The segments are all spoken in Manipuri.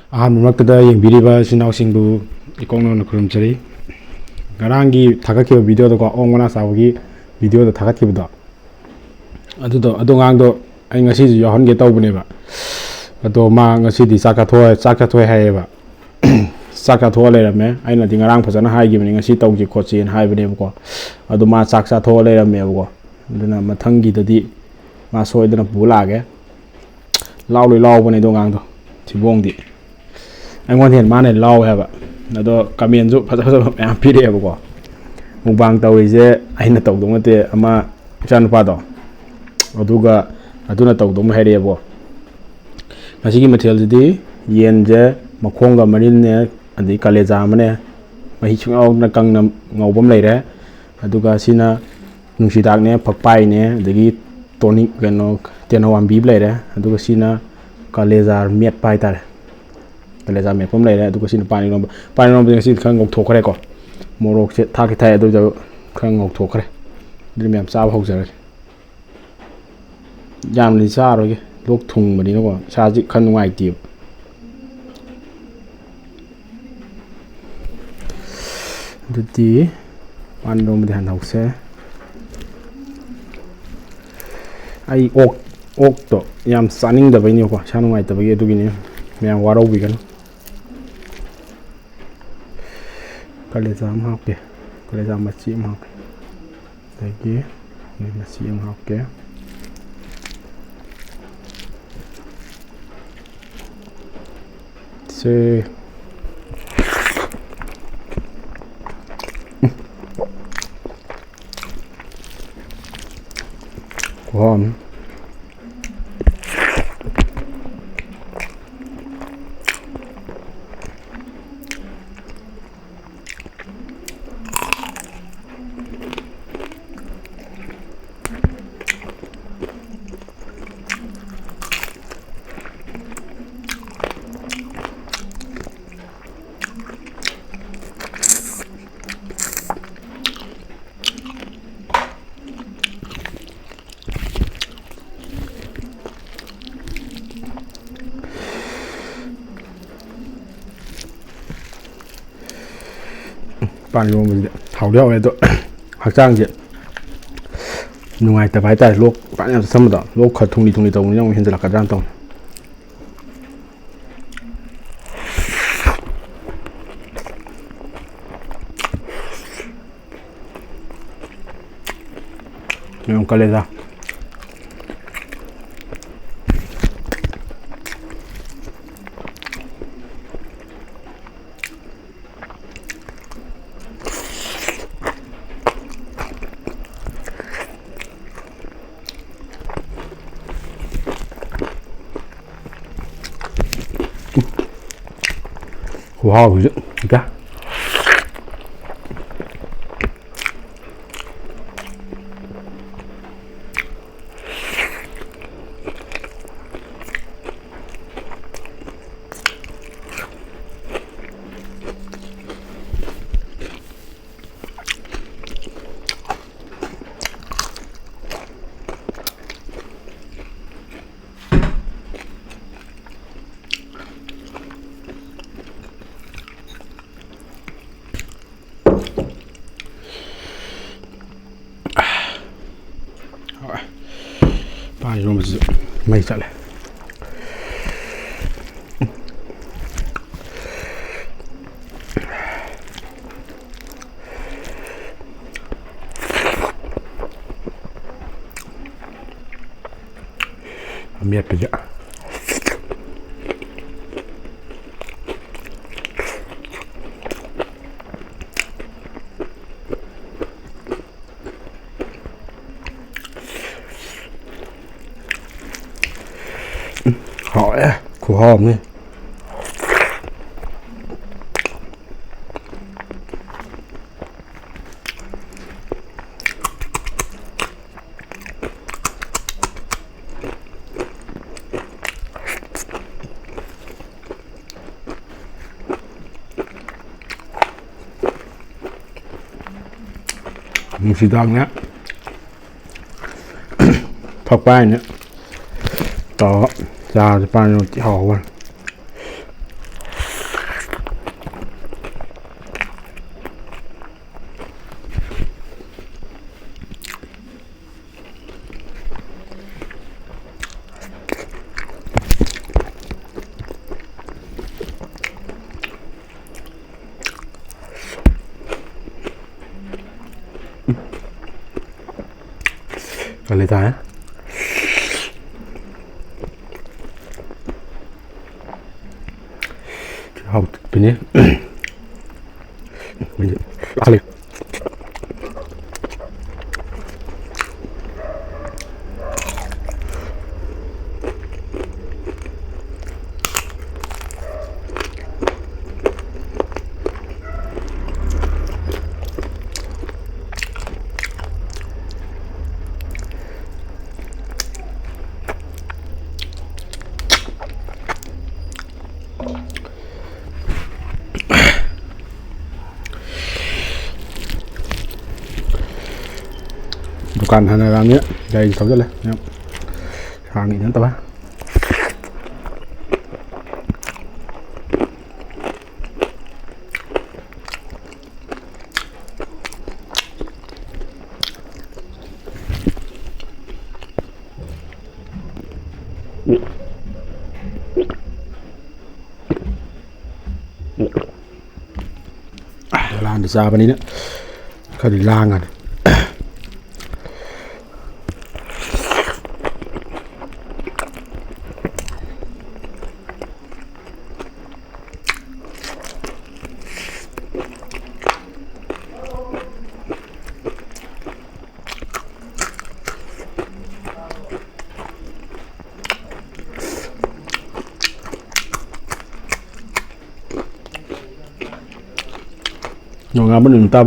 ꯑꯍꯥꯟꯕꯃꯛꯇꯗ ꯌꯦꯡꯕꯤꯔꯤꯕ ꯏꯆꯤꯟ-ꯏꯅꯥꯎꯁꯤꯡꯕꯨ ꯏꯀꯣꯛꯅꯧꯅ ꯈꯨꯔꯨꯝꯖꯔꯤ. ꯉꯔꯥꯡꯒꯤ ꯊꯥꯒꯠꯈꯤꯕ ꯚꯤꯗꯤꯑꯣꯗꯀꯣ ꯑꯣꯛ ꯃꯅꯥ ꯆꯥꯕꯒꯤ ꯚꯤꯗꯤꯑꯣꯗ ꯊꯥꯒꯠꯈꯤꯕꯗꯣ ꯑꯗꯨ ꯑꯉꯥꯡꯗꯣ ꯑꯩ ꯉꯁꯤꯁꯨ ꯌꯥꯎꯍꯟꯒꯦ ꯇꯧꯕꯅꯦꯕ. ꯑꯗꯣ ꯃꯥ ꯉꯁꯤꯗꯤ ꯆꯥꯛ ꯆꯥꯊꯣꯛꯑꯦ ꯍꯥꯏꯌꯦꯕ. ꯆꯥꯛ ꯆꯥꯊꯣꯛꯑ ꯂꯩꯔꯝꯃꯦ. ꯑꯩꯅꯗꯤ ꯉꯔꯥꯡ ꯐꯖꯅ ꯍꯥꯏꯈꯤꯕꯅꯤ ꯉꯁꯤ ꯇꯧꯁꯤ ꯈꯣꯠꯁꯤꯅ ꯍꯥꯏꯕꯅꯦꯕꯀꯣ. ꯑꯗꯣ ꯃꯥ ꯆꯥꯛ ꯆꯥꯊꯣꯛꯑ ꯂꯩꯔꯝꯃꯦꯕꯀꯣ. ꯑꯗꯨꯅ ꯃꯊꯪꯒꯤꯗꯗꯤ ꯃꯥ ꯁꯣꯏꯗꯅ ꯄꯨ ꯂꯥꯛꯑꯒꯦ. ꯂꯥꯎꯕꯅꯦ ꯑꯗꯣ ꯑꯉꯥꯡꯗꯣ ꯊꯤꯕꯣꯡꯗꯤ ꯑꯩꯉꯣꯟꯗ ꯍꯦꯟꯅ ꯃꯥꯅ ꯂꯥꯎꯋꯦ ꯍꯥꯏꯕ. ꯑꯗꯣ ꯀꯃꯦꯟꯁꯨ ꯐꯖꯕ ꯃꯌꯥꯝ ꯄꯤꯔꯛꯑꯦꯕꯀꯣ. ꯃꯨꯛꯕꯥꯡ ꯇꯧꯔꯤꯁꯦ ꯑꯩꯅ ꯇꯧꯗꯧ ꯅꯠꯇꯦ, ꯑꯃ ꯏꯆꯥꯅꯨꯄꯥꯗꯣ ꯑꯗꯨꯅ ꯇꯧꯗꯧ ꯍꯥꯏꯔꯛꯑꯦꯕꯀꯣ. ꯉꯁꯤꯒꯤ ꯃꯊꯦꯜꯁꯤꯗꯤ ꯌꯦꯟꯁꯦ ꯃꯈꯣꯡꯒ ꯃꯔꯤꯟꯅꯦ, ꯑꯗꯩ ꯀꯥꯂꯦꯖꯥ ꯑꯃꯅꯦ, ꯃꯍꯤ ꯁꯨꯡꯌꯥꯎꯗꯅ ꯀꯪꯅ ꯉꯧꯕ ꯑꯃ ꯂꯩꯔꯦ. ꯑꯗꯨꯒ ꯁꯤꯅ ꯅꯨꯡꯁꯤꯗꯥꯛꯅꯦ, ꯐꯛꯄꯥꯏꯅꯦ, ꯑꯗꯒꯤ ꯇꯦꯅꯋꯥꯝꯕꯤ ꯑꯃ ꯂꯩꯔꯦ. ꯑꯗꯨꯒ ꯁꯤꯅ ꯀꯥꯂꯦꯖꯥ ꯃꯦꯠꯄ ꯍꯥꯏꯇꯥꯔꯦ. ꯀꯥꯂꯦꯖꯥ ꯃꯦꯠꯄ ꯑꯃ ꯂꯩꯔꯦ. ꯑꯗꯨꯒ ꯁꯤꯅ ꯄꯥꯟ ꯏꯔꯣꯟꯕꯗꯤ ꯉꯁꯤꯗꯤ ꯈꯔ ꯉꯧꯊꯣꯛꯈ꯭ꯔꯦꯀꯣ. ꯃꯣꯔꯣꯛꯁꯦ ꯊꯥꯛꯑꯦ ꯑꯗꯨ ꯈꯔ ꯉꯧꯊꯣꯛꯈ꯭ꯔꯦ. ꯑꯗꯨꯗꯤ ꯃꯌꯥꯝ ꯆꯥꯕ ꯍꯧꯖꯔꯒꯦ. ꯌꯥꯝꯅꯗꯤ ꯆꯥꯔꯣꯏꯒꯦ, ꯂꯣꯛ ꯊꯨꯡꯕꯅꯤꯅꯀꯣ, ꯏꯁꯥꯁꯤ ꯈꯔ ꯅꯨꯡꯉꯥꯏꯇꯦꯕ. ꯑꯗꯨꯗꯤ ꯄꯥꯟ ꯏꯔꯣꯟꯕꯗꯤ ꯍꯥꯟꯅ ꯍꯧꯁꯦ. ꯑꯩ ꯑꯣꯛꯇꯣ ꯌꯥꯝ ꯆꯥꯅꯤꯡꯗꯕꯩꯅꯦꯀꯣ, ꯏꯁꯥ ꯅꯨꯡꯉꯥꯏꯇꯕꯒꯤ, ꯑꯗꯨꯒꯤꯅꯤ. ꯃꯌꯥꯝ ꯋꯥꯔꯧꯕꯤꯒꯅꯨ. ꯀꯥꯂꯦꯖꯥ ꯑꯃ ꯍꯥꯞꯀꯦ, ꯀꯥꯂꯦꯖꯥ ꯃꯆꯤ ꯑꯃ ꯍꯥꯞꯀꯦ, ꯑꯗꯒꯤ ꯃꯆꯤ ꯑꯃ ꯍꯥꯞꯀꯦ. ꯈꯨꯍꯥꯎ ꯑꯃ. ꯄꯥꯟ ꯏꯔꯣꯟꯕꯁꯤꯗꯤ ꯍꯥꯎꯗꯤ ꯍꯥꯎꯋꯦ, ꯑꯗꯣ ꯍꯛꯆꯥꯡꯁꯦ ꯅꯨꯡꯉꯥꯏꯇꯕ ꯍꯥꯏꯇꯥꯔꯦ. ꯂꯣꯛ ꯄꯥꯟ ꯌꯥꯝ ꯆꯠꯁꯟꯕꯗꯣ, ꯂꯣꯛ ꯈꯔ ꯊꯨꯡꯂꯤ ꯇꯧꯕꯅꯤꯅ ꯑꯃꯨꯛ ꯍꯦꯟꯖꯜꯂꯛꯀꯗ꯭ꯔꯥꯅ ꯇꯧꯅꯤ. ꯀꯥꯂꯦꯖꯥ ꯈꯨꯍꯥꯎꯁꯤꯁꯨ ꯄꯥꯟ ꯏꯔꯣꯟꯕꯁꯤꯁꯨ ꯃꯩ ꯆꯠꯂꯦ. ꯑꯃꯦꯠꯄꯁꯦ hhỏi của hòm đi. Mình chỉ đang nhé thật bài nữa đó ra thì bao nhiêu chị hò quá อะไรตายเอาเป็นนี้อะไรbukan hanya ramnya dari saja lah ya hàng ini entah apa làm được sao bênนี้เขาดีล่างอ่ะngomong apa nih entah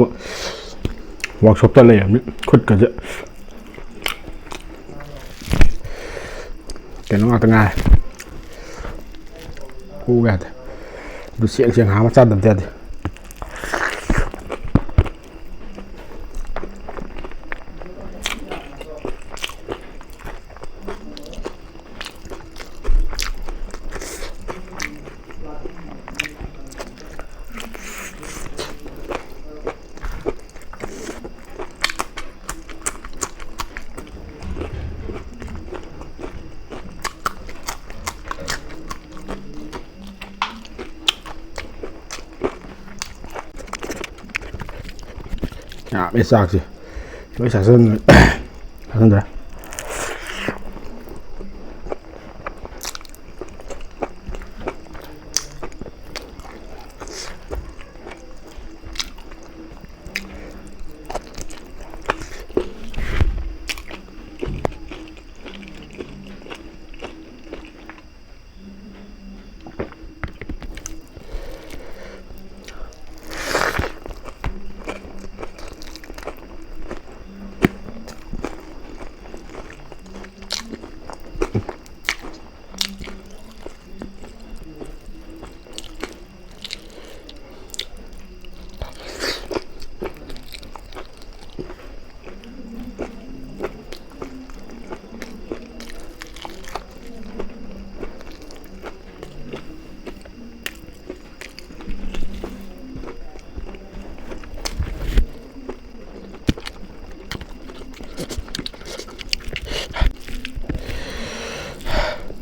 workshop tak lah ya ni kut kerja tengok tengah gạt được siang há mà chặt đầm tiền à biết sạc gì với sạc sơn sơn đấy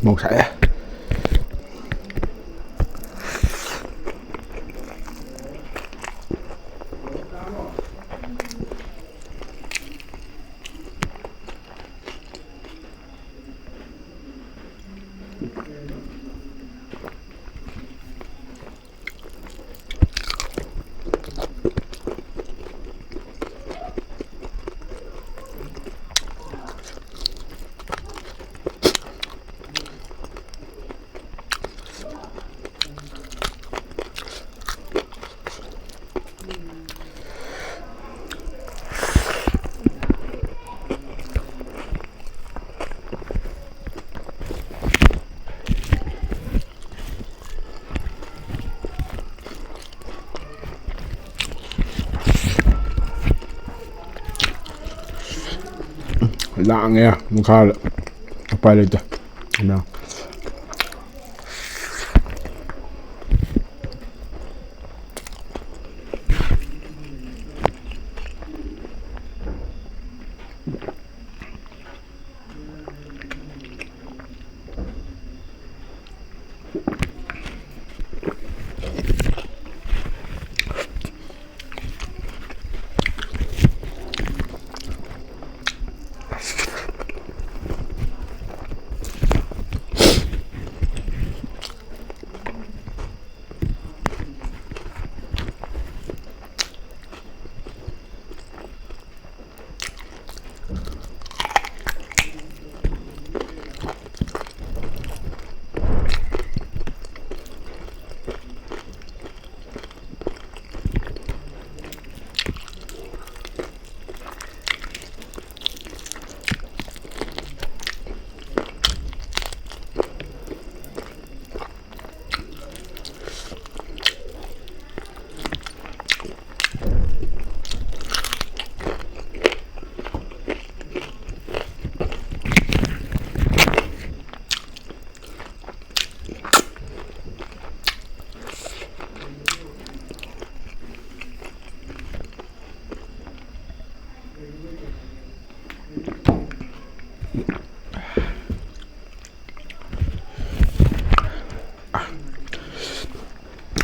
một sải lạng nghe một khai lại bay lên chưa nào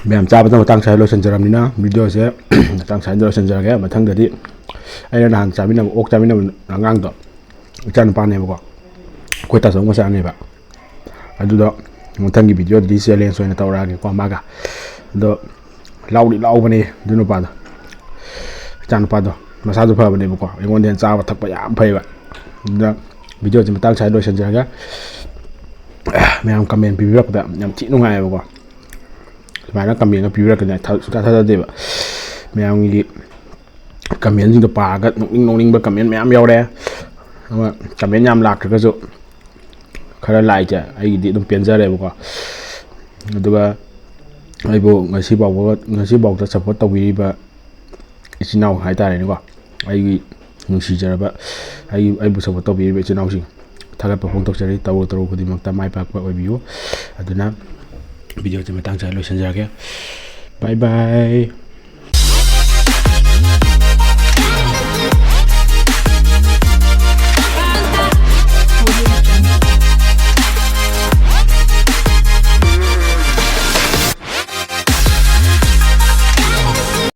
ꯃꯌꯥꯝ ꯆꯥꯕꯗ ꯃꯇꯥꯡ ꯆꯥꯅ ꯂꯣꯏꯁꯤꯟꯖꯔꯕꯅꯤꯅ ꯚꯤꯗꯤꯑꯣꯁꯦ ꯃꯇꯥꯡ ꯆꯥꯅ ꯂꯣꯏꯁꯤꯟꯖꯔꯒꯦ ꯃꯊꯪꯗꯗꯤ ꯑꯩꯅ ꯅꯍꯥꯟ ꯆꯥꯃꯤꯟꯅꯕ ꯑꯣꯛ ꯆꯥꯃꯤꯟꯅꯕ ꯑꯉꯥꯡꯗꯣ ꯏꯆꯥꯅꯨꯄꯥꯅꯦꯕꯀꯣ ꯑꯩꯈꯣꯏ ꯇꯥꯆꯧ ꯃꯆꯥꯅꯦꯕ ꯑꯗꯨꯗꯣ ꯃꯊꯪꯒꯤ ꯚꯤꯗꯤꯑꯣꯗꯗꯤ ꯆꯦꯂꯦꯟꯖ ꯑꯣꯏꯅ ꯇꯧꯔꯛꯑꯒꯦꯀꯣ ꯃꯥꯒ ꯑꯗꯣ ꯂꯥꯎꯗꯤ ꯂꯥꯎꯕꯅꯦ ꯑꯗꯨ ꯅꯨꯄꯥꯗꯣ ꯏꯆꯥꯅꯨꯄꯥꯗꯣ ꯃꯁꯥꯁꯨ ꯐꯕꯅꯦꯕꯀꯣ ꯑꯩꯉꯣꯟꯗ ꯍꯦꯟꯅ ꯆꯥꯕ ꯊꯛꯄ ꯌꯥꯝ ꯐꯩꯕ ꯑꯗꯨꯅ ꯚꯤꯗꯤꯑꯣꯁꯦ ꯃꯇꯥꯡ ꯆꯥꯅ ꯂꯣꯏꯁꯤꯟꯖꯔꯒ ꯃꯌꯥꯝ ꯀꯃꯦꯟ ꯄꯤꯕꯤꯔꯛꯄꯗ ꯌꯥꯝ ꯊꯤ ꯅꯨꯡꯉꯥꯏꯌꯦꯕꯀꯣ ꯁꯨꯃꯥꯏꯅ ꯀꯃꯦꯟꯒ ꯄꯤꯕꯤꯔꯛꯀꯅꯤ ꯁꯨꯡꯊꯥ ꯊꯥꯖꯗꯦꯕ ꯃꯌꯥꯝꯒꯤ ꯀꯃꯦꯟꯁꯤꯡꯗꯣ ꯄꯥꯔꯒ ꯅꯣꯛꯅꯤꯡꯕ ꯀꯃꯦꯟ ꯃꯌꯥꯝ ꯌꯥꯎꯔꯛꯑꯦ ꯑꯗꯨꯒ ꯀꯃꯦꯟ ꯌꯥꯝ ꯂꯥꯛꯇ꯭ꯔꯒꯁꯨ ꯈꯔ ꯂꯥꯛꯏꯁꯦ ꯑꯩꯒꯤꯗꯤ ꯑꯗꯨꯝ ꯄꯦꯟꯖꯔꯦꯕꯀꯣ ꯑꯗꯨꯒ ꯑꯩꯕꯨ ꯉꯁꯤꯐꯥꯎꯗ ꯁꯞꯄꯣꯔꯠ ꯇꯧꯕꯤꯔꯤꯕ ꯏꯆꯤꯟ ꯏꯅꯥꯎ ꯍꯥꯏꯇꯥꯔꯦꯅꯦꯀꯣ ꯑꯩꯒꯤ ꯅꯨꯡꯁꯤꯖꯔꯕ ꯑꯩꯕꯨ ꯁꯞꯄꯣꯔꯠ ꯇꯧꯕꯤꯔꯤꯕ ꯏꯆꯤꯟ ꯏꯅꯥꯎꯁꯤꯡ ꯊꯥꯒꯠꯄ ꯐꯣꯡꯗꯣꯛꯆꯔꯤ ꯇꯧꯔꯨ ꯈꯨꯗꯤꯡꯃꯛꯇ ꯃꯥꯏ ꯄꯥꯛꯄ ꯑꯣꯏꯕꯤꯌꯨ ꯑꯗꯨꯅ ꯚꯤꯗꯤꯑꯣꯁꯦ ꯃꯇꯥꯡ ꯆꯥꯅ ꯂꯣꯏꯁꯤꯟꯖꯔꯒꯦ ꯕꯥꯏ ꯕꯥꯏ